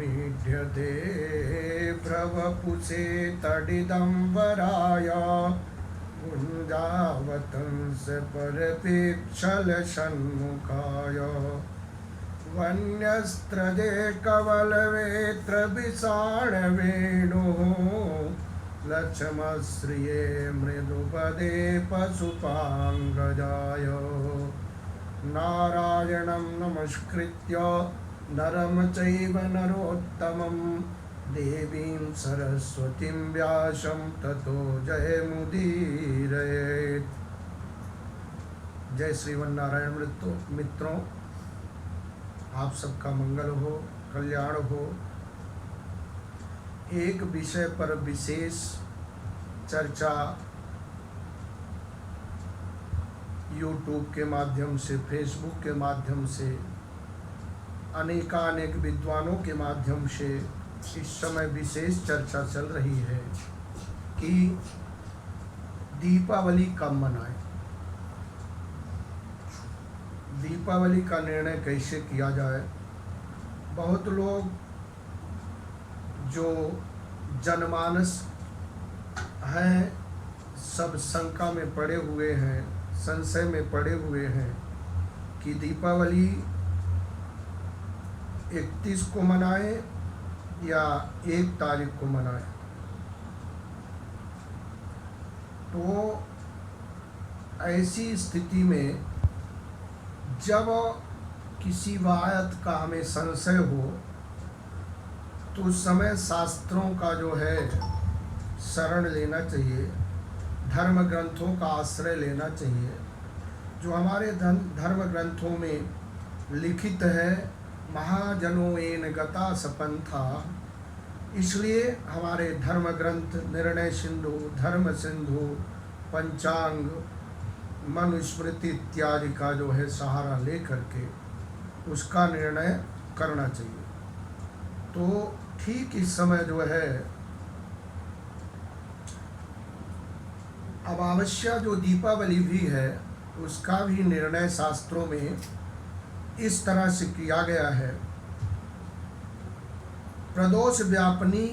मीढ्यते भ्रवपुषे तडिदम्बराय गुञ्जावतंस परपेक्षलषण्मुखाय वन्यस्त्रजे कवलवेत्र विषाणवेणुः लक्ष्मश्रिये मृदुपदे पशुपाङ्गजाय नारायणं नमस्कृत्य नरं चैव नरोत्तमं देवीं सरस्वतीं व्यासं ततो जयमुदीरयेत्। जय श्रीमन्नारायण मित्रों, आप सबका मंगल हो, कल्याण हो। एक विषय पर विशेष चर्चा यूट्यूब के माध्यम से, फेसबुक के माध्यम से, अनेकानेक विद्वानों के माध्यम से इस समय विशेष चर्चा चल रही है कि दीपावली कब मनाएं, दीपावली का निर्णय कैसे किया जाए। बहुत लोग जो जनमानस हैं सब शंका में पड़े हुए हैं, संशय में पड़े हुए हैं कि दीपावली 31 को मनाएं या 1 तारीख को मनाएं। तो ऐसी स्थिति में जब किसी बात का हमें संशय हो तो उस समय शास्त्रों का जो है शरण लेना चाहिए, धर्म ग्रंथों का आश्रय लेना चाहिए। जो हमारे धर्म ग्रंथों में लिखित है, महाजनों एन गता सपंथा, इसलिए हमारे धर्म ग्रंथ निर्णय सिंधु, धर्म सिंधु, पंचांग, मनुस्मृति इत्यादि का जो है सहारा ले करके उसका निर्णय करना चाहिए। तो ठीक इस समय जो है अमावस्या जो दीपावली भी है उसका भी निर्णय शास्त्रों में इस तरह से किया गया है। प्रदोष व्यापनी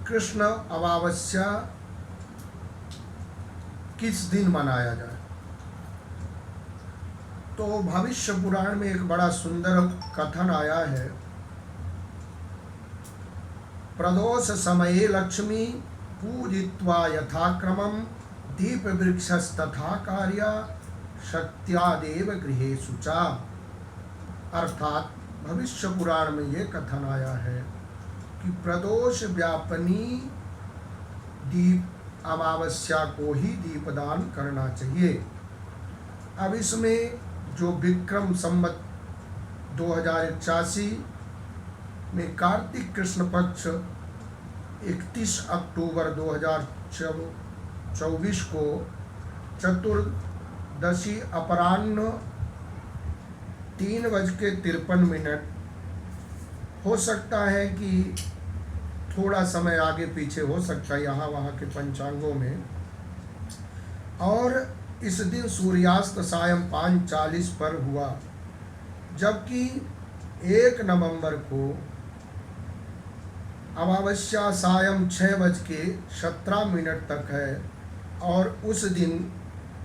कृष्ण अमावस्या किस दिन मनाया जाए। तो भविष्य पुराण में एक बड़ा सुंदर कथन आया है। प्रदोष समये लक्ष्मी पूजित्वा यथाक्रमं दीप वृक्षस्तथा कार्या शक्त्यादेव गृहेषु च। अर्थात भविष्य पुराण में ये कथन आया है कि प्रदोष व्यापनी दीप अमावस्या को ही दीपदान करना चाहिए। अब इसमें जो विक्रम संवत 2081 में कार्तिक कृष्ण पक्ष 31 अक्टूबर 2024 को चतुर्दशी अपराह्न 3:53 हो सकता है कि थोड़ा समय आगे पीछे हो सकता है यहाँ वहाँ के पंचांगों में। और इस दिन सूर्यास्त सायं 5:40 पर हुआ, जबकि 1 नवंबर को अमावस्या सायं 6:17 तक है और उस दिन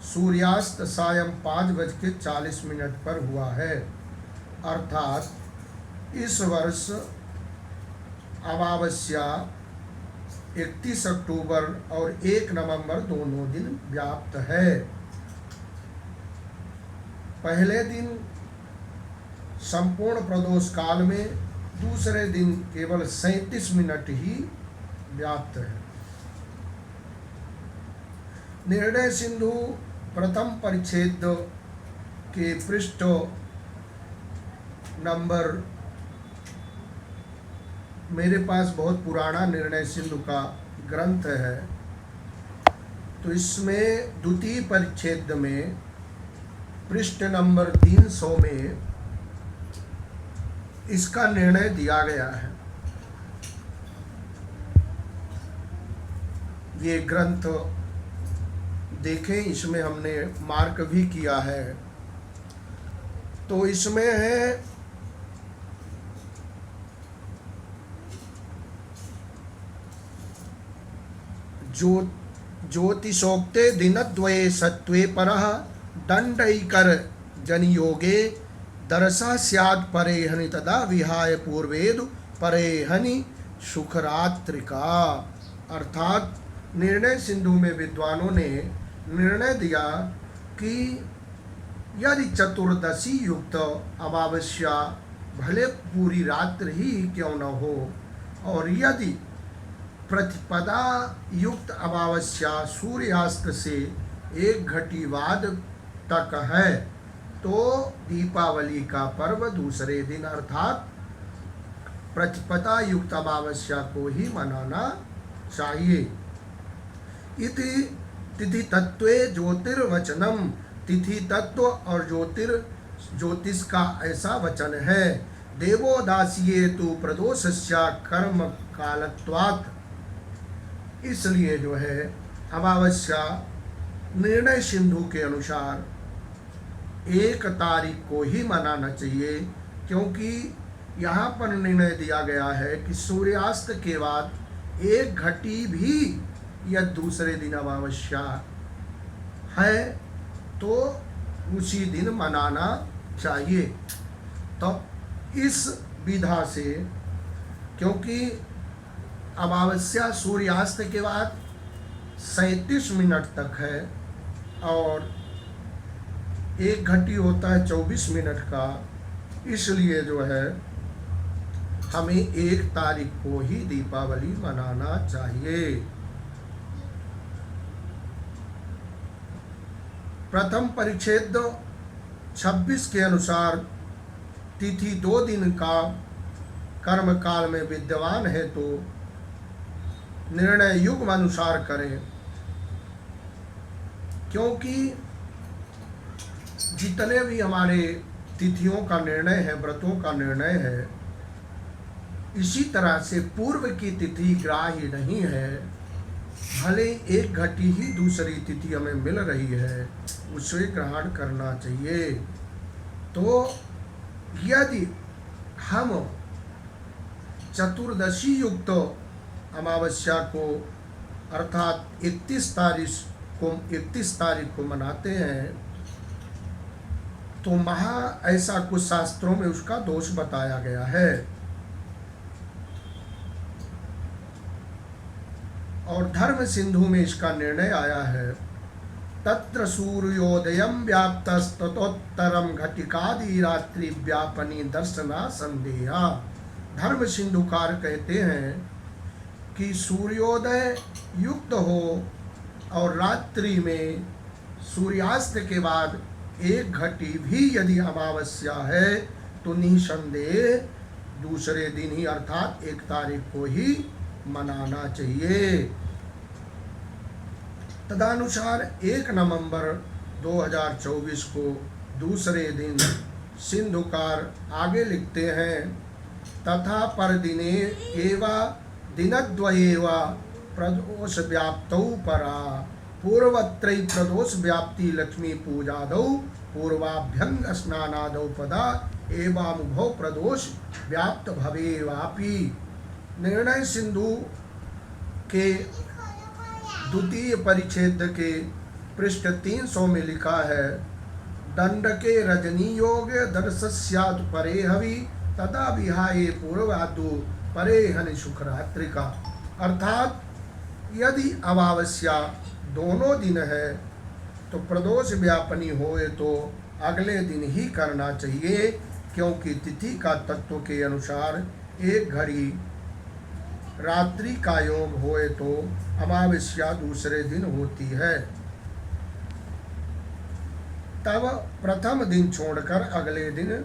सूर्यास्त सायं 5:40 पर हुआ है। अर्थात इस वर्ष अमावस्या 31 अक्टूबर और 1 नवंबर दोनों दिन व्याप्त है। पहले दिन संपूर्ण प्रदोष काल में, दूसरे दिन केवल 37 मिनट ही व्याप्त है। निर्णय सिंधु प्रथम परिच्छेद के पृष्ठ नंबर, मेरे पास बहुत पुराना निर्णय सिंधु का ग्रंथ है, तो इसमें द्वितीय परिच्छेद में पृष्ठ नंबर 300 में इसका निर्णय दिया गया है। ये ग्रंथ देखें, इसमें हमने मार्क भी किया है। तो इसमें है ज्यो ज्योतिषोक्ते दिनद्वये सत्त्वे परः दण्डैकर जनियोगे दरसा स्यात् परेहनि तदा विहाय पूर्वेदु परेहनि सुखरात्रिका। अर्थात निर्णय सिंधु में विद्वानों ने निर्णय दिया कि यदि चतुर्दशी युक्त अमावस्या भले पूरी रात्रि ही क्यों न हो, और यदि प्रतिपदा युक्त अमावस्या सूर्यास्त से 1 घटी बाद तक है, तो दीपावली का पर्व दूसरे दिन अर्थात प्रतिपदा युक्त अमावस्या को ही मनाना चाहिए। इति तिथि तत्वे ज्योतिर्वचनम, तिथि तत्व और ज्योतिष का ऐसा वचन है। देवोदासीये तु प्रदोषस्या कर्म कालत्वात्, इसलिए जो है अमावस्या निर्णय सिंधु के अनुसार 1 तारीख को ही मनाना चाहिए, क्योंकि यहाँ पर निर्णय दिया गया है कि सूर्यास्त के बाद 1 घटी भी या दूसरे दिन अमावस्या है तो उसी दिन मनाना चाहिए। तो इस विधा से, क्योंकि अमावस्या सूर्यास्त के बाद 37 मिनट तक है और 1 घटी होता है 24 मिनट का, इसलिए जो है हमें 1 तारीख को ही दीपावली मनाना चाहिए। प्रथम परिच्छेद 26 के अनुसार तिथि 2 दिन का कर्म काल में विद्यमान है तो निर्णय युग अनुसार करें, क्योंकि जितने भी हमारे तिथियों का निर्णय है, व्रतों का निर्णय है, इसी तरह से पूर्व की तिथि ग्राह्य नहीं है। भले 1 घटी ही दूसरी तिथि हमें मिल रही है, उसे ग्रहण करना चाहिए। तो यदि हम चतुर्दशी युक्त अमावस्या को अर्थात 31 तारीख को मनाते हैं तो ऐसा कुछ शास्त्रों में उसका दोष बताया गया है। और धर्म सिंधु में इसका निर्णय आया है, तत्र सूर्योदयम व्याप्तस्ततोत्तरम घटिकादि रात्रि व्यापनी दर्शना संदेहा। धर्म सिंधुकार कहते हैं कि सूर्योदय युक्त हो और रात्रि में सूर्यास्त के बाद 1 घटी भी यदि अमावस्या है तो निसंदेह दूसरे दिन ही अर्थात 1 तारीख को ही मनाना चाहिए। तदनुसार 1 नवंबर 2024 को दूसरे दिन सिंधुकार आगे लिखते हैं, तथा पर दिने एवा दिनद्वयेवा प्रदोष व्याप्तौ परा पूर्वत्रै प्रदोष व्याप्ति लक्ष्मी पूजादौ पूर्वाभ्यंग स्नानादौ पदा एवामुभौ प्रदोष व्याप्त भवेवापि। निर्णय सिंधु के द्वितीय परिच्छेद के पृष्ठ 300 में लिखा है, दंड के रजनी योग दर्शस्यात् परे हवि तदा विहाये पूर्वादु परे हनि शुक्रात्रिका। अर्थात यदि अमावस्या दोनों दिन है तो प्रदोष व्यापनी होए तो अगले दिन ही करना चाहिए, क्योंकि तिथि का तत्व के अनुसार 1 घड़ी रात्रि का योग होए तो अमावस्या दूसरे दिन होती है। तब प्रथम दिन छोड़कर अगले दिन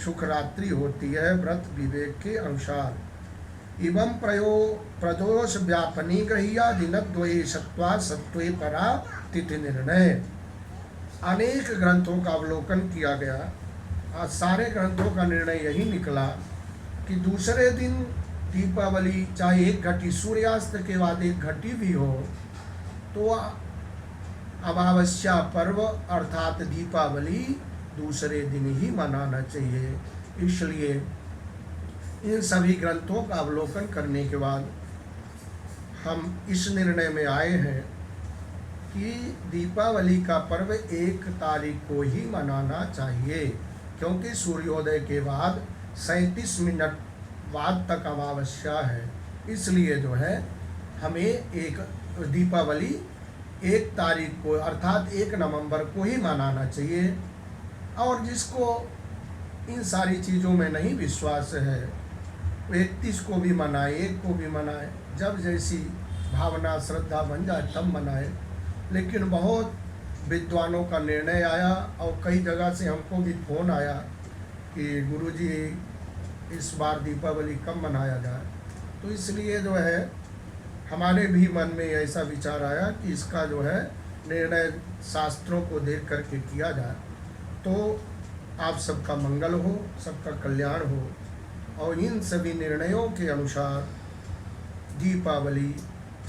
शुक्रात्रि होती है व्रत विवेक के अनुसार। एवं प्रदोष व्यापनी ग्रहिया दिनद्वये सत्वा सत्वे परा तिथि निर्णय। अनेक ग्रंथों का अवलोकन किया गया, आज सारे ग्रंथों का निर्णय यही निकला कि दूसरे दिन दीपावली चाहे 1 घटी सूर्यास्त के बाद 1 घटी भी हो तो अमावस्या पर्व अर्थात दीपावली दूसरे दिन ही मनाना चाहिए। इसलिए इन सभी ग्रंथों का अवलोकन करने के बाद हम इस निर्णय में आए हैं कि दीपावली का पर्व 1 तारीख को ही मनाना चाहिए, क्योंकि सूर्योदय के बाद 37 मिनट बाद तक अमावस्या है। इसलिए जो है हमें एक दीपावली 1 तारीख को अर्थात 1 नवंबर को ही मनाना चाहिए। और जिसको इन सारी चीज़ों में नहीं विश्वास है वो 31 को भी मनाए, 1 को भी मनाए, जब जैसी भावना श्रद्धा बन जाए तब मनाए। लेकिन बहुत विद्वानों का निर्णय आया और कई जगह से हमको भी फ़ोन आया कि गुरुजी इस बार दीपावली कब मनाया जाए। तो इसलिए जो है हमारे भी मन में ऐसा विचार आया कि इसका जो है निर्णय शास्त्रों को देख करके किया जाए, तो आप सबका मंगल हो, सबका कल्याण हो। और इन सभी निर्णयों के अनुसार दीपावली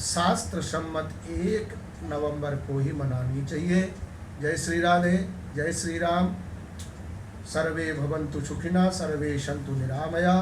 शास्त्र सम्मत 1 नवंबर को ही मनानी चाहिए। जय श्री राधे, जय श्री राम। सर्वे भवन्तु सुखिनः, सर्वे सन्तु निरामया।